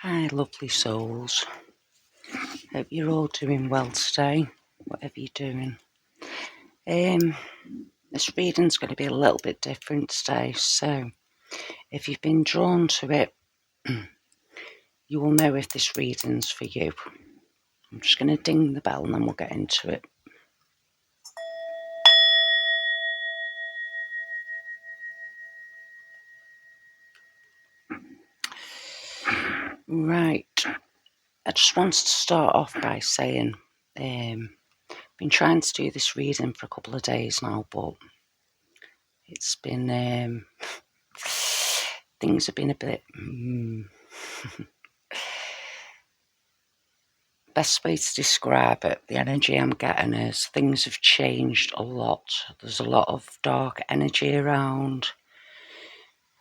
Hi lovely souls, hope you're all doing well today, whatever you're doing. This reading's going to be a little bit different today, so if you've been drawn to it, you will know if this reading's for you. I'm just going to ding the bell and then we'll get into it. Right, I just wanted to start off by saying I've been trying to do this reading for a couple of days now, but it's been things have been a bit best way to describe it, the energy I'm getting is things have changed a lot. There's a lot of dark energy around.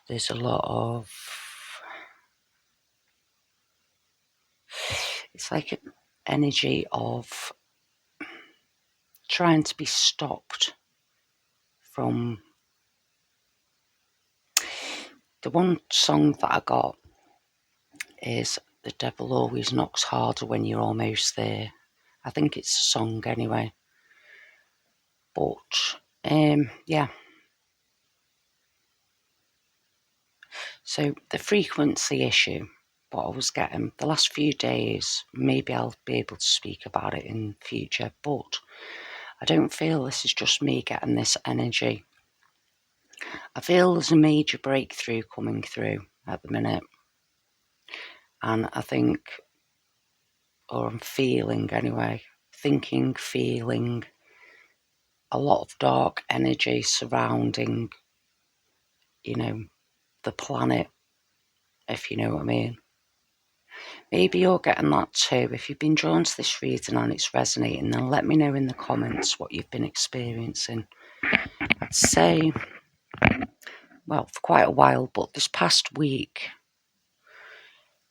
There's a lot of, it's like an energy of trying to be stopped from. The one song that I got is "The Devil Always Knocks Harder When You're Almost There." I think it's a song anyway. But yeah. So the frequency issue, what I was getting the last few days, maybe I'll be able to speak about it in future, but I don't feel this is just me getting this energy. I feel there's a major breakthrough coming through at the minute. And I think, or I'm feeling anyway, feeling a lot of dark energy surrounding, the planet, if you know what I mean. Maybe you're getting that too. If you've been drawn to this reading and it's resonating, then let me know in the comments what you've been experiencing. I'd say, well, for quite a while, but this past week,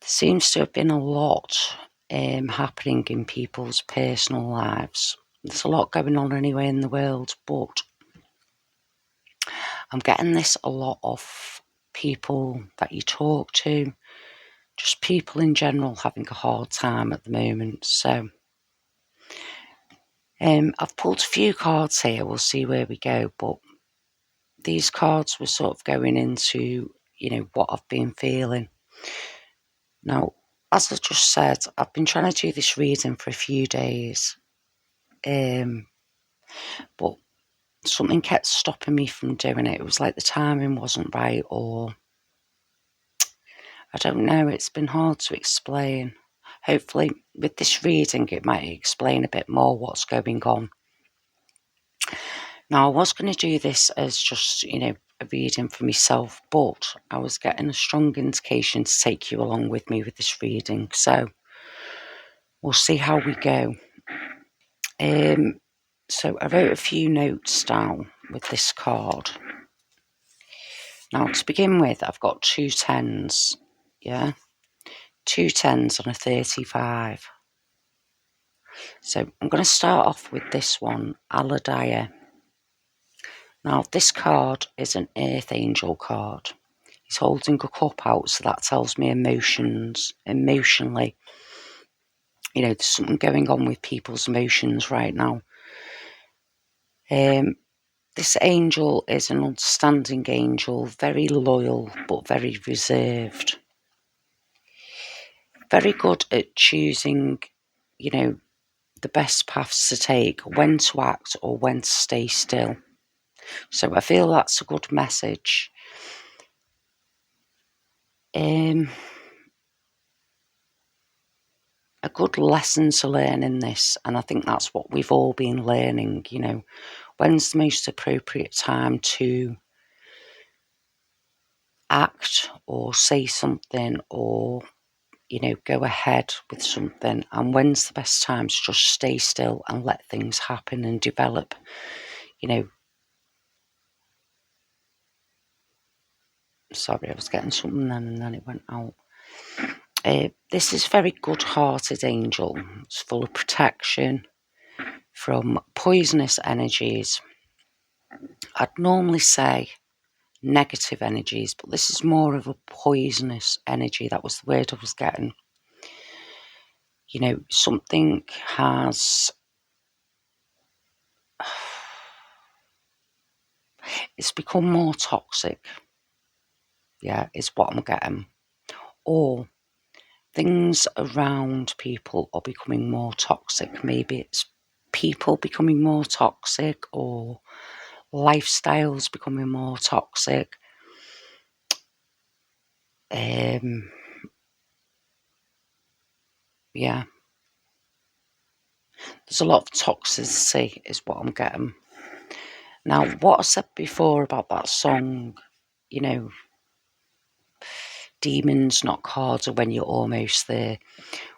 there seems to have been a lot happening in people's personal lives. There's a lot going on anyway in the world, but I'm getting this a lot of people that you talk to, just people in general having a hard time at the moment. So I've pulled a few cards here, we'll see where we go, but these cards were sort of going into, what I've been feeling. Now, as I just said, I've been trying to do this reading for a few days, but something kept stopping me from doing it. It was like the timing wasn't right, or I don't know, it's been hard to explain. Hopefully with this reading it might explain a bit more what's going on. Now, I was going to do this as just, a reading for myself, but I was getting a strong indication to take you along with me with this reading. So we'll see how we go. So I wrote a few notes down with this card. Now, to begin with, I've got 2 10s, yeah? 2 10s on a 35. So I'm going to start off with this one, Aladaya. Now, this card is an Earth Angel card. He's holding a cup out, so that tells me emotionally. There's something going on with people's emotions right now. This angel is an understanding angel, very loyal, but very reserved. Very good at choosing, the best paths to take, when to act or when to stay still. So I feel that's a good message. A good lesson to learn in this, and I think that's what we've all been learning, when's the most appropriate time to act or say something or, go ahead with something, and when's the best time to just stay still and let things happen and develop, Sorry, I was getting something then and then it went out. This is very good-hearted angel. It's full of protection from poisonous energies. I'd normally say negative energies, but this is more of a poisonous energy. That was the word I was getting. you know, something has, it's become more toxic, yeah, is what I'm getting. Or things around people are becoming more toxic. Maybe it's people becoming more toxic, or lifestyles becoming more toxic. Yeah, there's a lot of toxicity is what I'm getting. Now, what I said before about that song, you know, demons, not cards, or when you're almost there.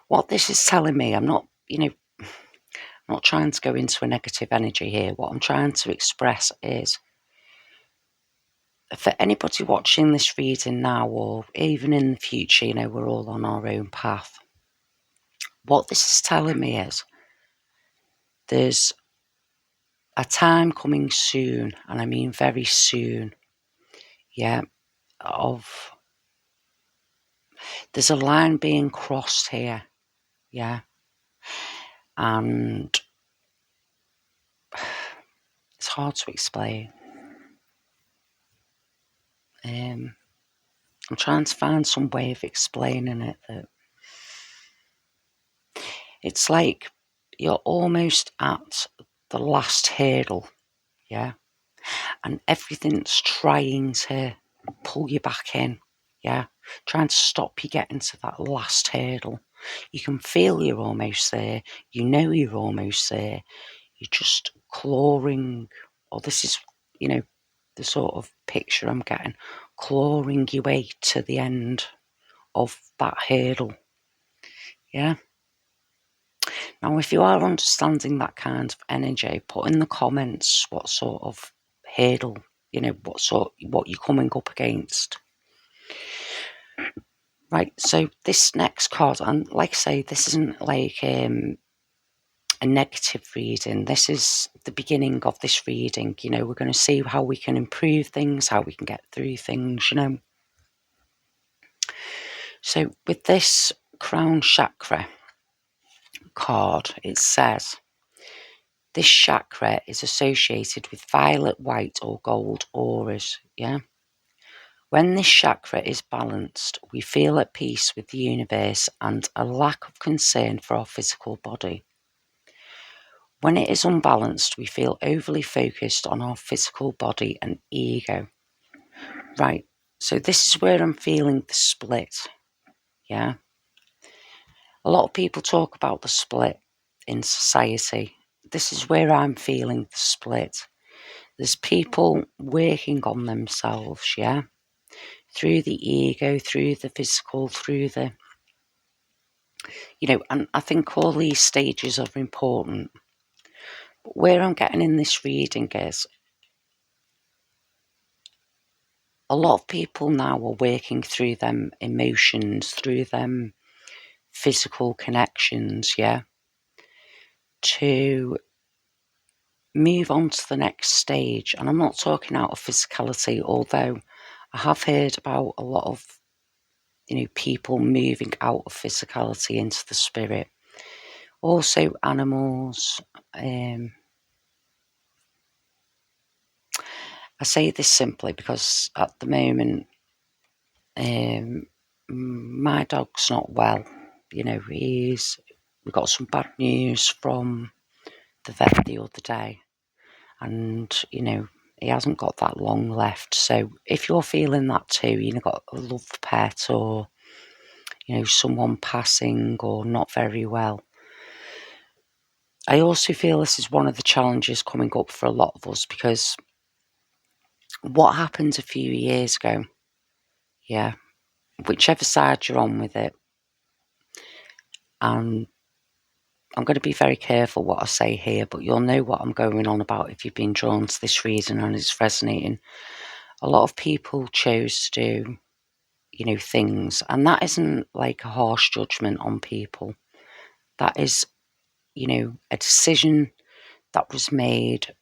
What this is telling me, I'm not, you know, I'm not trying to go into a negative energy here. What I'm trying to express is, for anybody watching this reading now, or even in the future, you know, we're all on our own path. What this is telling me is there's a time coming soon, and I mean very soon, yeah, of, there's a line being crossed here, yeah, and it's hard to explain. I'm trying to find some way of explaining it, that it's like you're almost at the last hurdle, yeah, and everything's trying to pull you back in, yeah, trying to stop you getting to that last hurdle. You can feel you're almost there, you know you're almost there, you're just clawing, or this is, you know, the sort of picture I'm getting, clawing your way to the end of that hurdle, yeah. Now, if you are understanding that kind of energy, put in the comments what sort of hurdle, you know, what you're coming up against. Right, so this next card, and like I say, this isn't like a negative reading. This is the beginning of this reading. You know, we're going to see how we can improve things, how we can get through things, you know. So with this crown chakra card, it says, this chakra is associated with violet, white, or gold auras, yeah? When this chakra is balanced, we feel at peace with the universe and a lack of concern for our physical body. When it is unbalanced, we feel overly focused on our physical body and ego. Right, so this is where I'm feeling the split, yeah? A lot of people talk about the split in society. This is where I'm feeling the split. There's people working on themselves, yeah? Through the ego, through the physical, through the, you know, and I think all these stages are important. But where I'm getting in this reading is, a lot of people now are working through them emotions, through them physical connections, yeah? To move on to the next stage. And I'm not talking out of physicality, although I have heard about a lot of, you know, people moving out of physicality into the spirit. Also animals. I say this simply because at the moment, my dog's not well. You know, we got some bad news from the vet the other day, and you know, he hasn't got that long left. So if you're feeling that too, you know, got a loved pet, or you know, someone passing or not very well, I also feel this is one of the challenges coming up for a lot of us, because what happened a few years ago, yeah, whichever side you're on with it, and I'm going to be very careful what I say here, but you'll know what I'm going on about if you've been drawn to this reading and it's resonating. A lot of people chose to do, you know, things, and that isn't like a harsh judgment on people. That is, you know, a decision that was made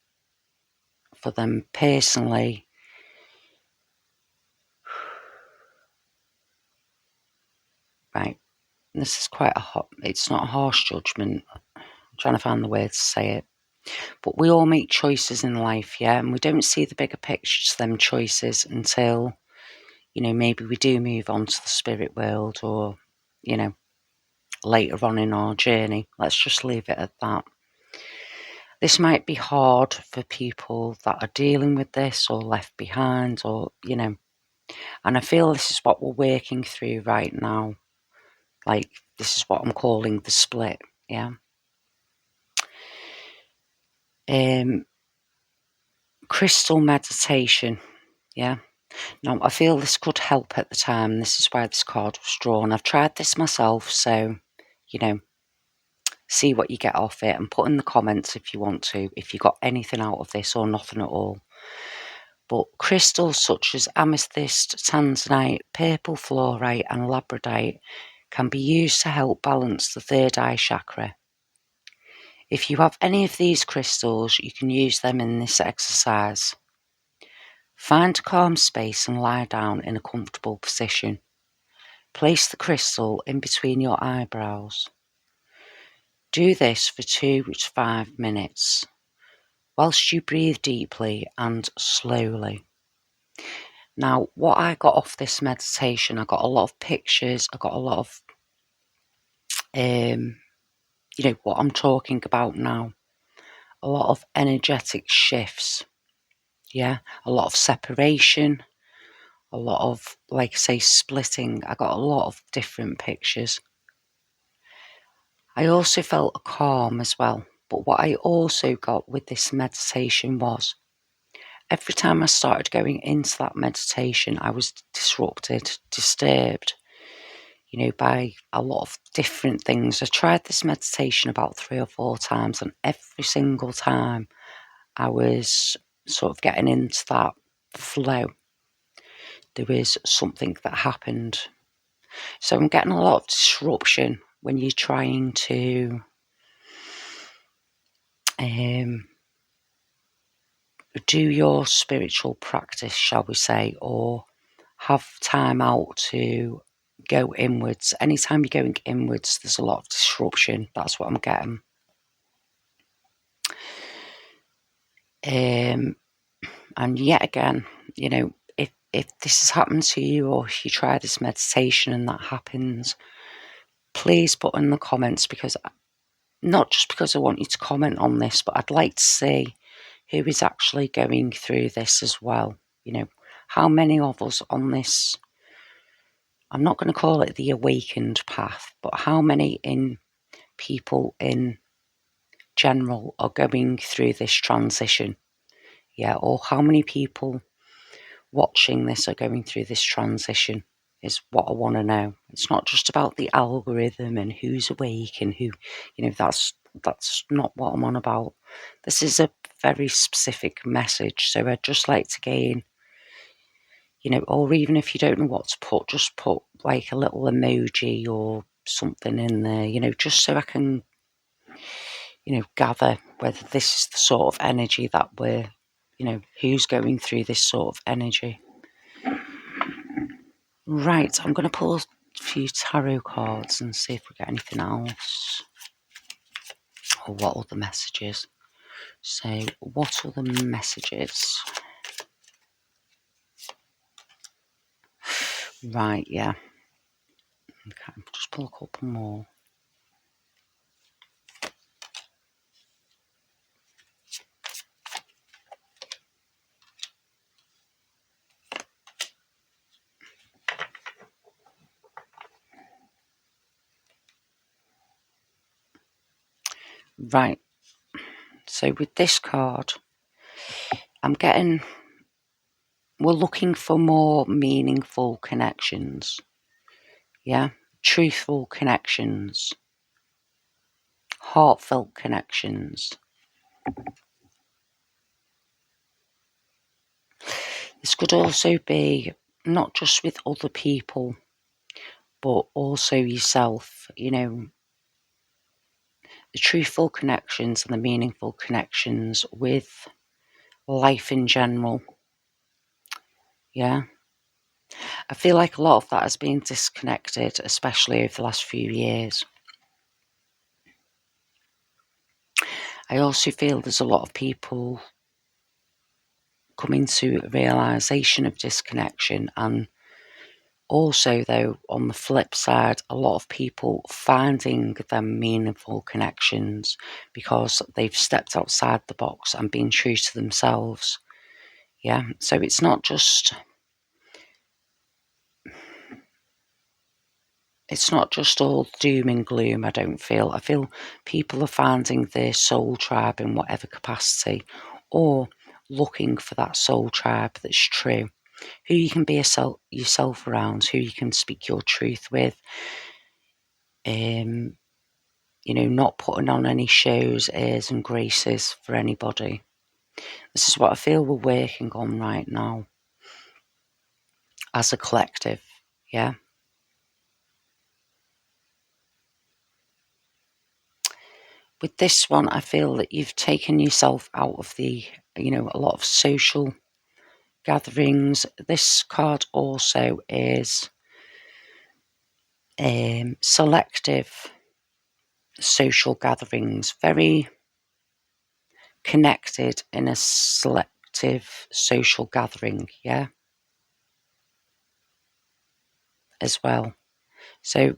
for them personally. Right. this is quite it's not a harsh judgment. I'm trying to find the words to say it. But we all make choices in life, yeah? And we don't see the bigger picture to them choices until, maybe we do move on to the spirit world or, later on in our journey. Let's just leave it at that. This might be hard for people that are dealing with this or left behind or, and I feel this is what we're working through right now. Like, this is what I'm calling the split, yeah? Crystal meditation, yeah? Now, I feel this could help at the time. This is why this card was drawn. I've tried this myself, so, see what you get off it and put in the comments if you want to, if you got anything out of this or nothing at all. But crystals such as amethyst, tanzanite, purple fluorite and labradorite can be used to help balance the third eye chakra. If you have any of these crystals, you can use them in this exercise. Find a calm space and lie down in a comfortable position. Place the crystal in between your eyebrows. Do this for 2 to 5 minutes, whilst you breathe deeply and slowly. Now, what I got off this meditation, I got a lot of pictures, I got a lot of, what I'm talking about now. A lot of energetic shifts, yeah? A lot of separation, a lot of, like I say, splitting. I got a lot of different pictures. I also felt a calm as well. But what I also got with this meditation was, every time I started going into that meditation, I was disrupted, disturbed, by a lot of different things. I tried this meditation about 3 or 4 times, and every single time I was sort of getting into that flow, there was something that happened. So I'm getting a lot of disruption when you're trying to do your spiritual practice, shall we say, or have time out to go inwards. Anytime you're going inwards, there's a lot of disruption. That's what I'm getting. And yet again, if this has happened to you, or if you try this meditation and that happens, please put in the comments, because not just because I want you to comment on this, but I'd like to see who is actually going through this as well. How many of us on this, I'm not going to call it the awakened path, but how many people in general are going through this transition? Yeah, or how many people watching this are going through this transition is what I want to know. It's not just about the algorithm and who's awake and who, that's not what I'm on about. This is a very specific message, so I'd just like to gain, or even if you don't know what to put, just put like a little emoji or something in there, just so I can, gather whether this is the sort of energy that we're, who's going through this sort of energy. Right, I'm going to pull a few tarot cards and see if we get anything else. Or what other messages. So, what other messages? Right, yeah. Okay, just pull a couple more. Right, so with this card, we're looking for more meaningful connections. Yeah, truthful connections, heartfelt connections. This could also be not just with other people, but also yourself, the truthful connections and the meaningful connections with life in general. Yeah. I feel like a lot of that has been disconnected, especially over the last few years. I also feel there's a lot of people coming to a realisation of disconnection, and also, though, on the flip side, a lot of people finding them meaningful connections because they've stepped outside the box and been true to themselves. Yeah, so it's not just all doom and gloom, I don't feel. I feel people are finding their soul tribe in whatever capacity, or looking for that soul tribe that's true, who you can be yourself around, who you can speak your truth with, not putting on any shows, airs and graces for anybody. This is what I feel we're working on right now as a collective, yeah? With this one, I feel that you've taken yourself out of a lot of social gatherings. This card also is selective social gatherings, very connected in a selective social gathering, yeah, as well. So,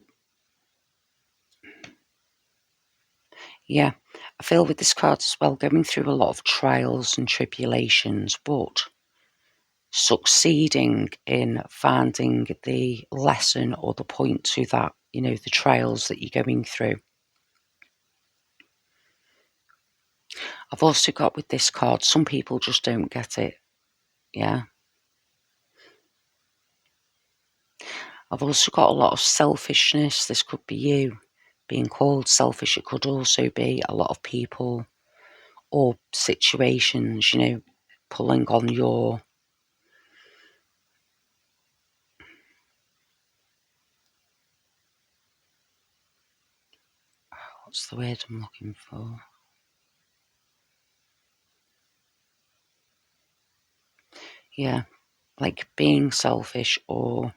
yeah, I feel with this card as well, going through a lot of trials and tribulations, but succeeding in finding the lesson or the point to that, the trials that you're going through. I've also got with this card, some people just don't get it, yeah. I've also got a lot of selfishness. This could be you being called selfish. It could also be a lot of people or situations, pulling on your... What's the word I'm looking for? Yeah, like being selfish or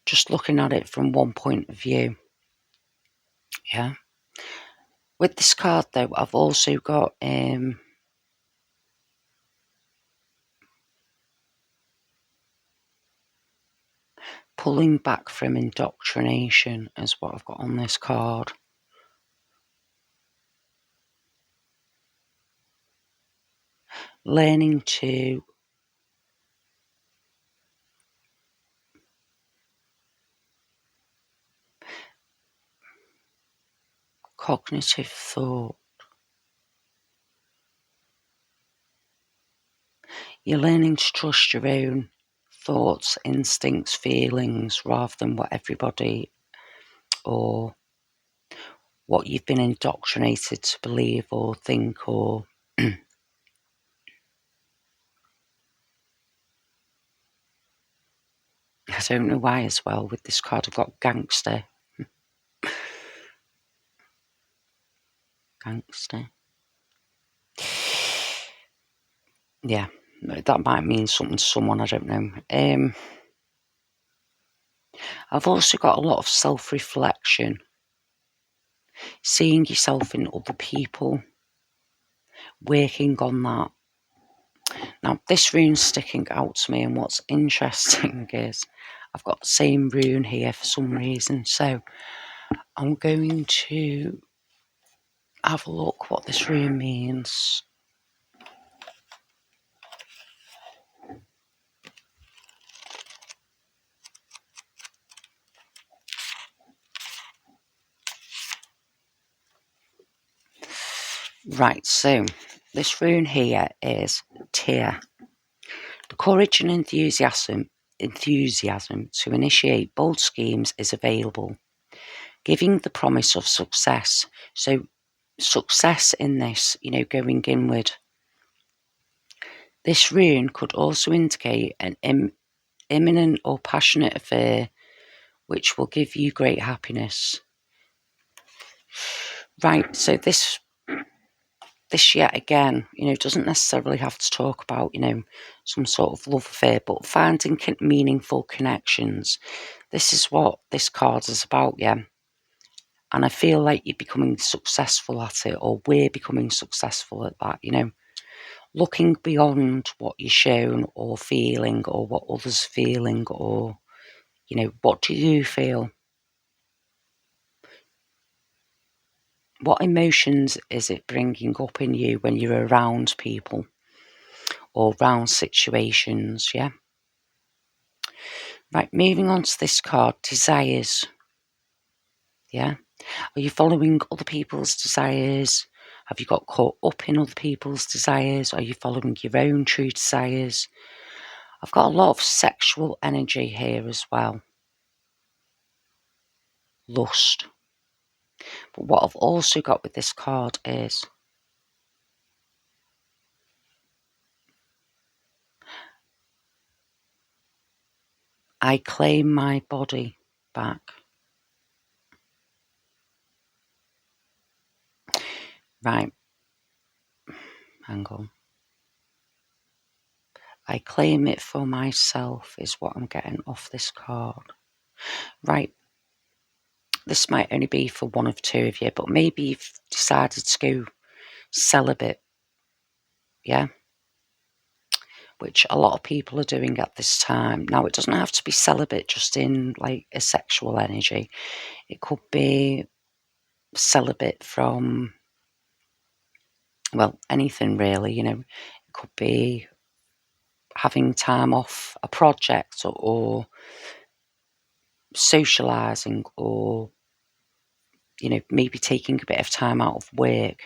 just looking at it from one point of view. Yeah. With this card, though, I've also got pulling back from indoctrination is what I've got on this card. Learning to cognitive thought. You're learning to trust your own thoughts, instincts, feelings, rather than what everybody or what you've been indoctrinated to believe or think or... I don't know why as well. With this card, I've got gangster. Gangster. Yeah, that might mean something to someone, I don't know. I've also got a lot of self-reflection, seeing yourself in other people, working on that. Now, this rune's sticking out to me, and what's interesting is I've got the same rune here for some reason, so I'm going to have a look what this rune means. Right, so this rune here is Tear. The courage and enthusiasm to initiate bold schemes is available, giving the promise of success. So success in this, going inward. This rune could also indicate an imminent or passionate affair which will give you great happiness. Right, so this this yet again, you know, doesn't necessarily have to talk about, you know, some sort of love affair, but finding meaningful connections. This is what this card is about, yeah. And I feel like you're becoming successful at it, or we're becoming successful at that, you know. Looking beyond what you're shown or feeling, or what others are feeling, or, you know, what do you feel? What emotions is it bringing up in you when you're around people or around situations, yeah? Right, moving on to this card, desires, yeah? Are you following other people's desires? Have you got caught up in other people's desires? Are you following your own true desires? I've got a lot of sexual energy here as well. Lust. But what I've also got with this card is I claim my body back. Right. Hang on. I claim it for myself is what I'm getting off this card. Right. This might only be for one of two of you, but maybe you've decided to go celibate. Yeah. Which a lot of people are doing at this time. Now, it doesn't have to be celibate just in like a sexual energy. It could be celibate from, well, anything really, you know. It could be having time off a project, or socialising, or, you know, maybe taking a bit of time out of work.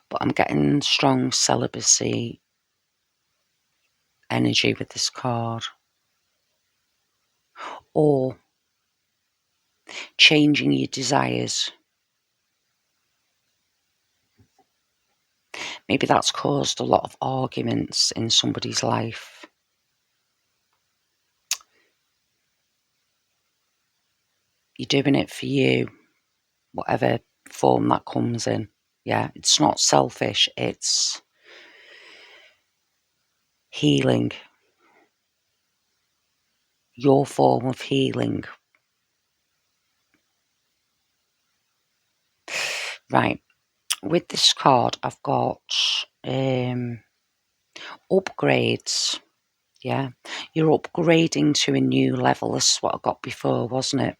But I'm getting strong celibacy energy with this card. Or changing your desires. Maybe that's caused a lot of arguments in somebody's life. You're doing it for you, whatever form that comes in. Yeah, it's not selfish, it's healing. Your form of healing. Right, with this card, I've got upgrades. Yeah, you're upgrading to a new level. This is what I got before, wasn't it?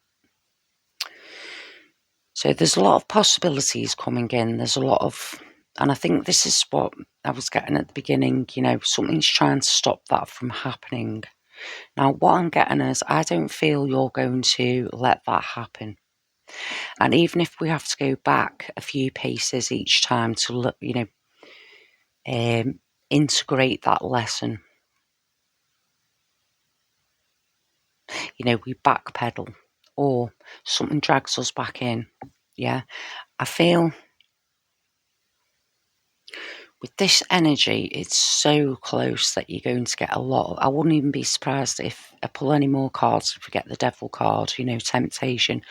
So there's a lot of possibilities coming in. There's a lot of, and I think this is what I was getting at the beginning, you know, something's trying to stop that from happening. Now, what I'm getting is, I don't feel you're going to let that happen. And even if we have to go back a few paces each time to look, you know, integrate that lesson, you know, we backpedal, or something drags us back in. Yeah, I feel with this energy, it's so close that you're going to get a lot of, I wouldn't even be surprised if I pull any more cards, if we get the devil card, you know, temptation.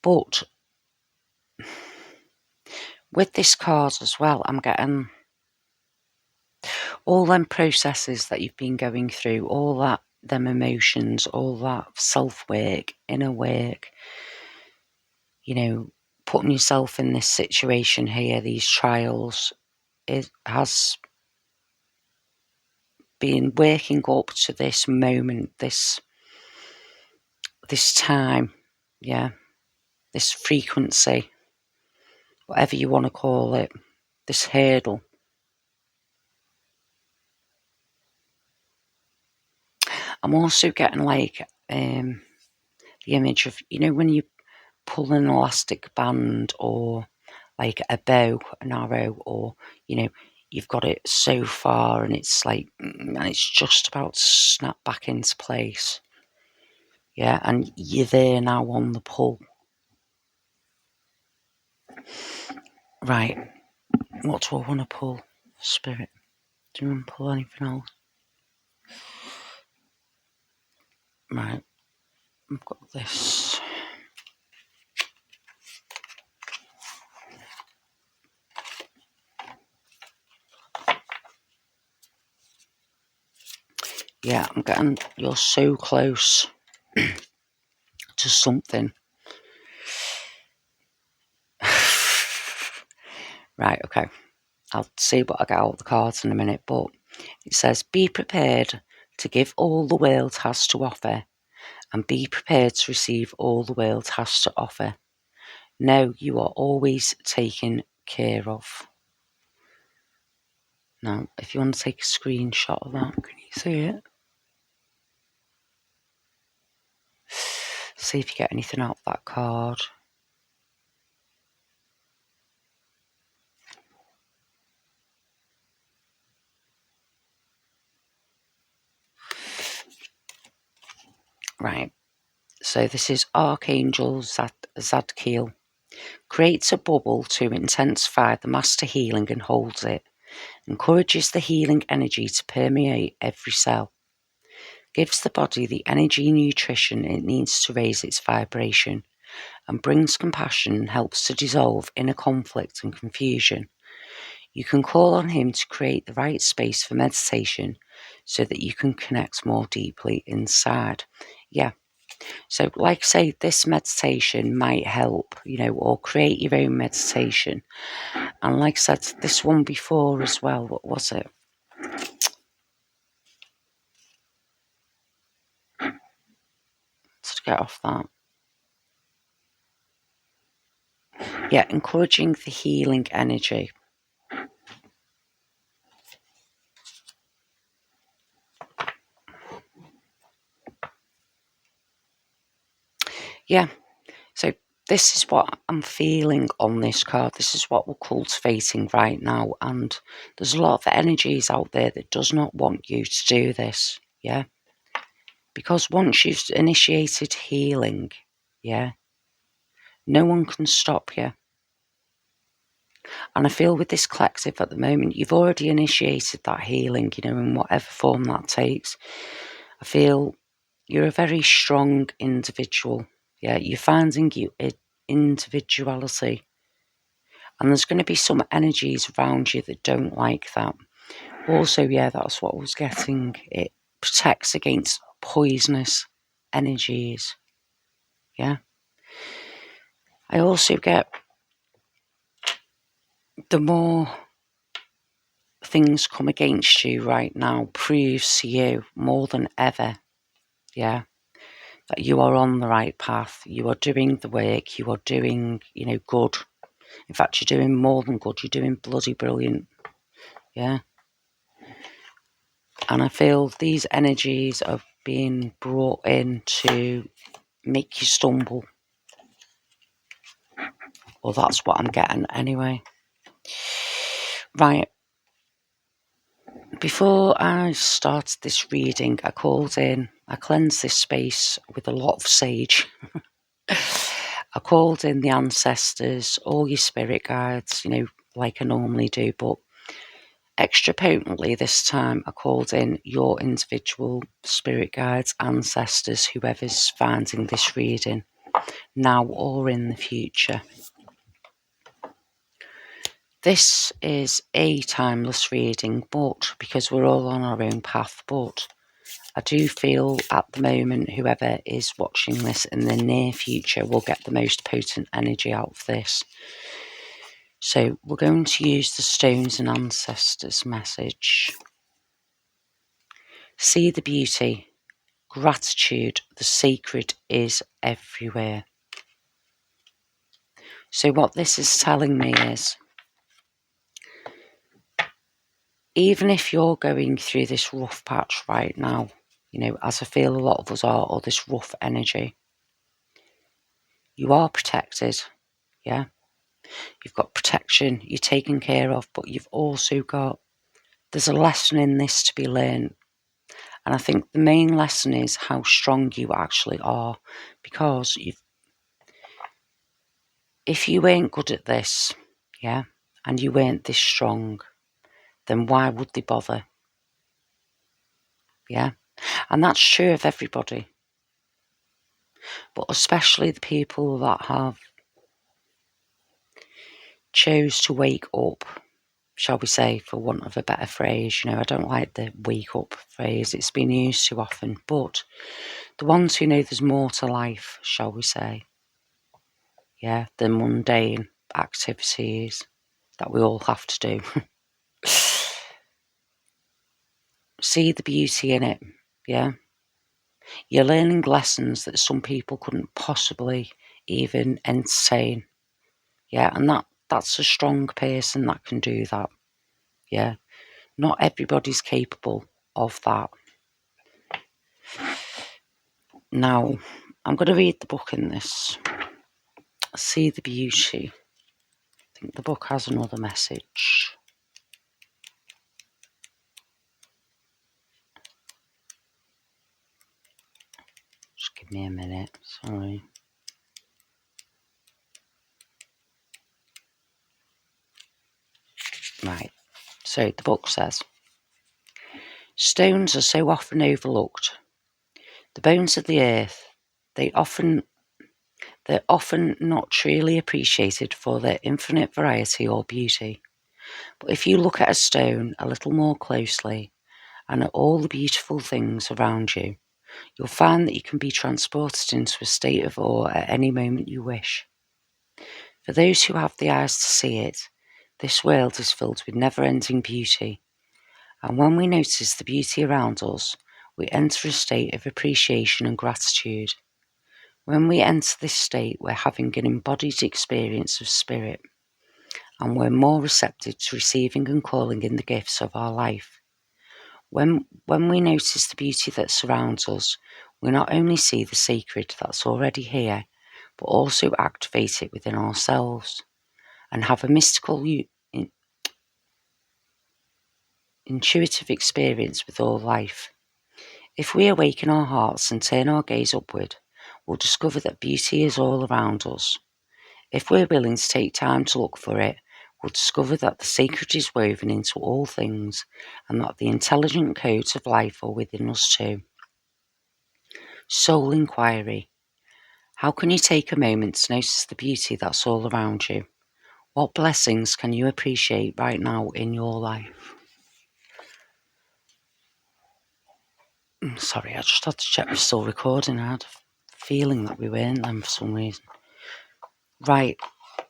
But with this card as well, I'm getting all them processes that you've been going through, all that, them emotions, all that self-work, inner work, you know, putting yourself in this situation here, these trials, it has been working up to this moment, this time, yeah, this frequency, whatever you want to call it, this hurdle. I'm also getting like the image of, you know, when you pull an elastic band, or like a bow, an arrow, or, you know, you've got it so far and it's like, and it's just about to snap back into place. Yeah, and you're there now on the pull. Right, what do I want to pull? Spirit. Do you want to pull anything else? Right, I've got this. Yeah, I'm getting, you're so close to something. Right, okay. I'll see what I get out of the cards in a minute, but it says, be prepared to give all the world has to offer, and be prepared to receive all the world has to offer. Know you are always taken care of. Now, if you want to take a screenshot of that, can you see it? See if you get anything out of that card. Right, so this is Archangel Zadkiel. Creates a bubble to intensify the master healing and holds it. Encourages the healing energy to permeate every cell. Gives the body the energy and nutrition it needs to raise its vibration. And brings compassion and helps to dissolve inner conflict and confusion. You can call on him to create the right space for meditation so that you can connect more deeply inside. Yeah. So, like I say, this meditation might help, or create your own meditation. And like I said, this one before as well, what was it? Let's get off that. Yeah, encouraging the healing energy. Yeah, so this is what I'm feeling on this card. This is what we're cultivating right now. And there's a lot of energies out there that does not want you to do this. Yeah. Because once you've initiated healing, yeah, no one can stop you. And I feel with this collective at the moment, you've already initiated that healing, in whatever form that takes. I feel you're a very strong individual. Yeah, you're finding your individuality. And there's going to be some energies around you that don't like that. Also, yeah, that's what I was getting. It protects against poisonous energies. Yeah. I also get the more things come against you right now proves to you more than ever, yeah, that you are on the right path. You are doing the work. You are doing, good. In fact, you're doing more than good. You're doing bloody brilliant. Yeah. And I feel these energies are being brought in to make you stumble. Well, that's what I'm getting anyway. Right. Before I started this reading, I cleansed this space with a lot of sage. I called in the ancestors, all your spirit guides, like I normally do, but extra potently this time I called in your individual spirit guides, ancestors, whoever's finding this reading, now or in the future. This is a timeless reading, but because we're all on our own path, but I do feel at the moment whoever is watching this in the near future will get the most potent energy out of this. So we're going to use the stones and ancestors message. See the beauty, gratitude, the sacred is everywhere. So what this is telling me is, even if you're going through this rough patch right now, as I feel a lot of us are, or this rough energy, you are protected, yeah? You've got protection, you're taken care of, but you've also got, there's a lesson in this to be learned. And I think the main lesson is how strong you actually are, because if you weren't good at this, yeah, and you weren't this strong, then why would they bother? Yeah, and that's true of everybody, but especially the people that have chose to wake up shall we say, for want of a better phrase. I don't like the wake up phrase. It's been used too often. But the ones who know there's more to life, shall we say, yeah, the mundane activities that we all have to do. See the beauty in it, yeah? You're learning lessons that some people couldn't possibly even entertain, yeah? And that's a strong person that can do that, yeah? Not everybody's capable of that. Now, I'm going to read the book in this. See the beauty. I think the book has another message. Just give me a minute, sorry. Right, so the book says, stones are so often overlooked. The bones of the earth, they're often not truly appreciated for their infinite variety or beauty. But if you look at a stone a little more closely and at all the beautiful things around you, you'll find that you can be transported into a state of awe at any moment you wish. For those who have the eyes to see it, this world is filled with never-ending beauty, and when we notice the beauty around us, we enter a state of appreciation and gratitude. When we enter this state, we're having an embodied experience of spirit, and we're more receptive to receiving and calling in the gifts of our life. When we notice the beauty that surrounds us, we not only see the sacred that's already here, but also activate it within ourselves and have a mystical, intuitive experience with all life. If we awaken our hearts and turn our gaze upward, we'll discover that beauty is all around us. If we're willing to take time to look for it, we'll discover that the sacred is woven into all things and that the intelligent codes of life are within us too. Soul inquiry. How can you take a moment to notice the beauty that's all around you? What blessings can you appreciate right now in your life? Sorry, I just had to check we're still recording. I had a feeling that we weren't then for some reason. Right,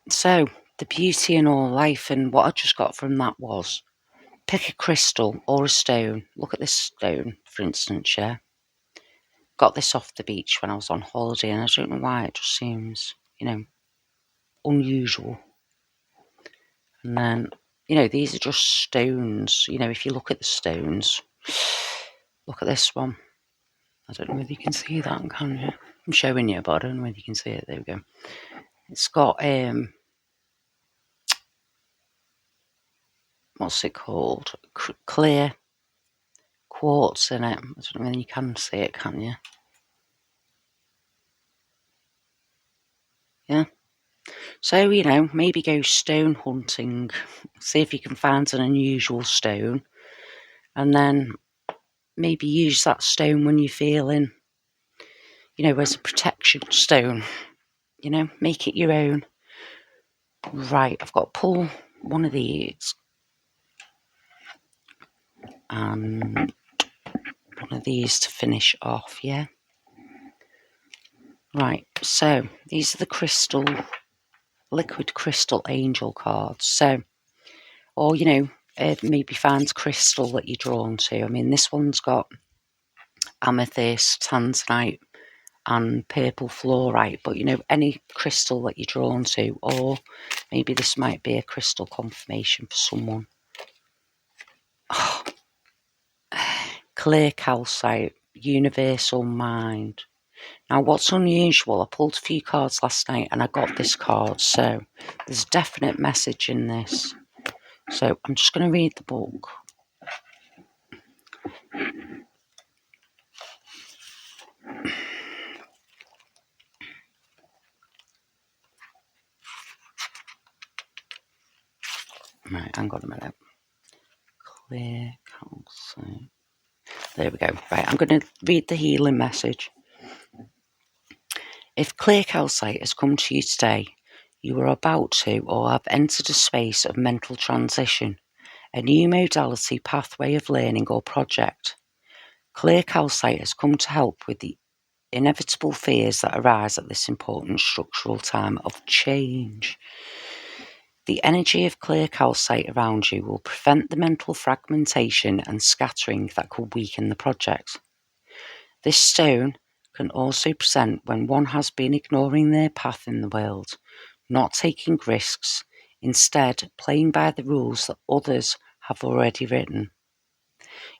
so the beauty in all life, and what I just got from that was, pick a crystal or a stone. Look at this stone, for instance, yeah? Got this off the beach when I was on holiday, and I don't know why, it just seems, unusual. And then, these are just stones. If you look at the stones, look at this one. I don't know whether you can see that, can you? I'm showing you, but I don't know whether you can see it. There we go. It's got, what's it called? Clear quartz in it. I don't know whether you can see it, can you? Yeah. So, maybe go stone hunting. See if you can find an unusual stone. And then maybe use that stone when you're feeling, as a protection stone. Make it your own. Right, I've got to pull one of these. And one of these to finish off, yeah? Right, so these are the liquid crystal angel cards. So, or, maybe find crystal that you're drawn to. I mean, this one's got amethyst, tanzanite, and purple fluorite, but, any crystal that you're drawn to, or maybe this might be a crystal confirmation for someone. Oh, clear calcite, universal mind. Now, what's unusual, I pulled a few cards last night and I got this card, so there's a definite message in this. So I'm just going to read the book. Right, hang on a minute. Clear calcite. There we go. Right, I'm going to read the healing message. If clear calcite has come to you today, you are about to or have entered a space of mental transition a new modality, pathway of learning or project. Clear calcite has come to help with the inevitable fears that arise at this important structural time of change. The energy of clear calcite around you will prevent the mental fragmentation and scattering that could weaken the project. This stone can also present when one has been ignoring their path in the world, not taking risks, instead playing by the rules that others have already written.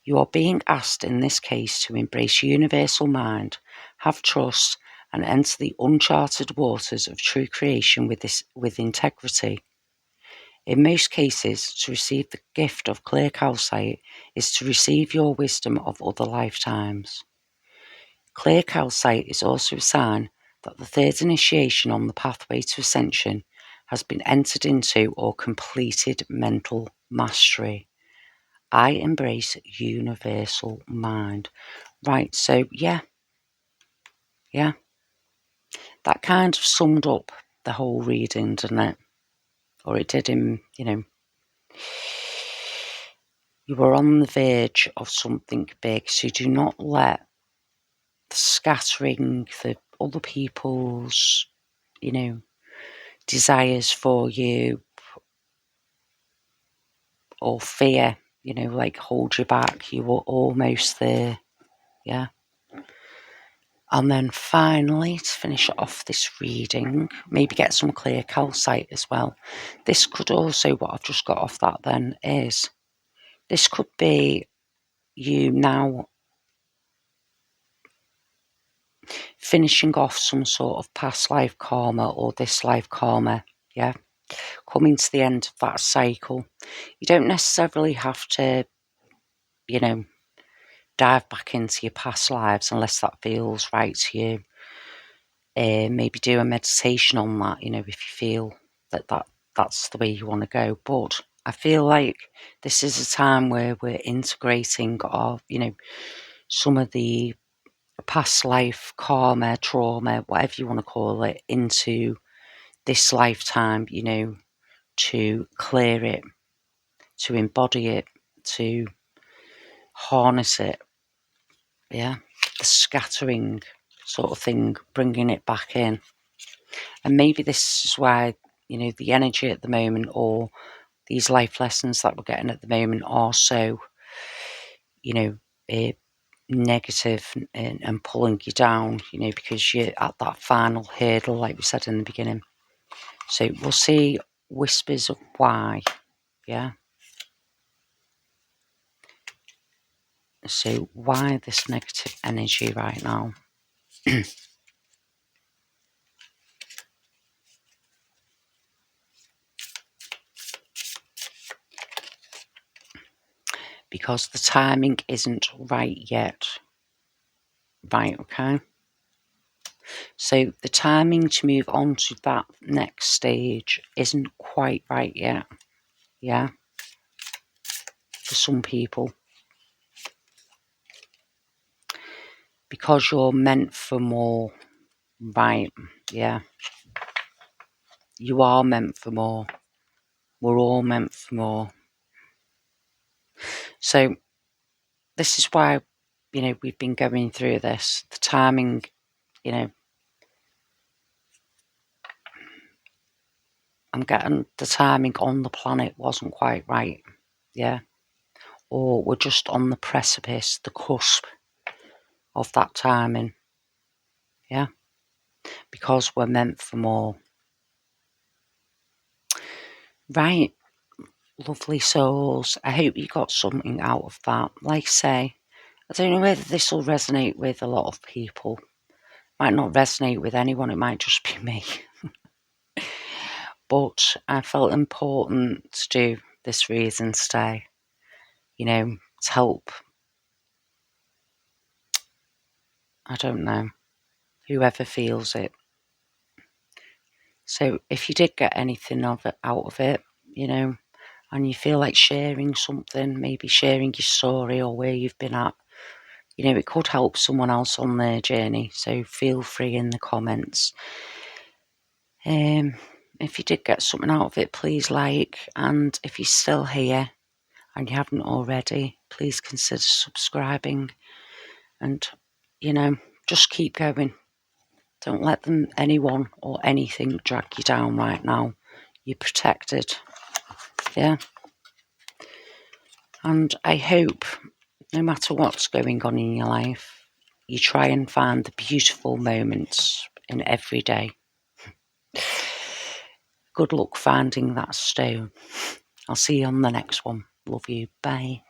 You are being asked in this case to embrace universal mind, have trust, and enter the uncharted waters of true creation with integrity. In most cases, to receive the gift of clear calcite is to receive your wisdom of other lifetimes. Clear calcite is also a sign that the third initiation on the pathway to ascension has been entered into or completed mental mastery. I embrace universal mind. Right, so yeah, that kind of summed up the whole reading, didn't it? Or it did in, you were on the verge of something big, so do not let the scattering, the other people's, desires for you or fear, hold you back. You were almost there, yeah. And then finally, to finish off this reading, maybe get some clear calcite as well. This could also, what I've just got off that then is, this could be you now finishing off some sort of past life karma or this life karma, yeah, coming to the end of that cycle. You don't necessarily have to, dive back into your past lives unless that feels right to you. Maybe do a meditation on that, if you feel that's the way you want to go. But I feel like this is a time where we're integrating our, some of the past life karma, trauma, whatever you want to call it, into this lifetime, to clear it, to embody it, to harness it. Yeah, the scattering sort of thing, bringing it back in. And maybe this is why, the energy at the moment or these life lessons that we're getting at the moment are so, negative and pulling you down, because you're at that final hurdle, like we said in the beginning. So we'll see whispers of why, yeah. So why this negative energy right now? Because the timing isn't right yet. Right, okay. So the timing to move on to that next stage isn't quite right yet. Yeah. For some people. Because you're meant for more. Right, yeah. You are meant for more. We're all meant for more. So this is why, we've been going through this. The timing, I'm getting the timing on the planet wasn't quite right. Yeah. Or we're just on the precipice, the cusp of that timing. Yeah. Because we're meant for more. Right. Lovely souls. I hope you got something out of that. Like I say, I don't know whether this will resonate with a lot of people. Might not resonate with anyone. It might just be me. But I felt important to do this reason today. To help, I don't know, whoever feels it. So if you did get anything out of it, and you feel like sharing something, maybe sharing your story or where you've been at, it could help someone else on their journey. So feel free in the comments. If you did get something out of it, please like. And if you're still here and you haven't already, please consider subscribing. And, you know, just keep going. Don't let anyone or anything drag you down right now. You're protected. Yeah. And I hope, no matter what's going on in your life, you try and find the beautiful moments in every day. Good luck finding that stone. I'll see you on the next one. Love you. Bye.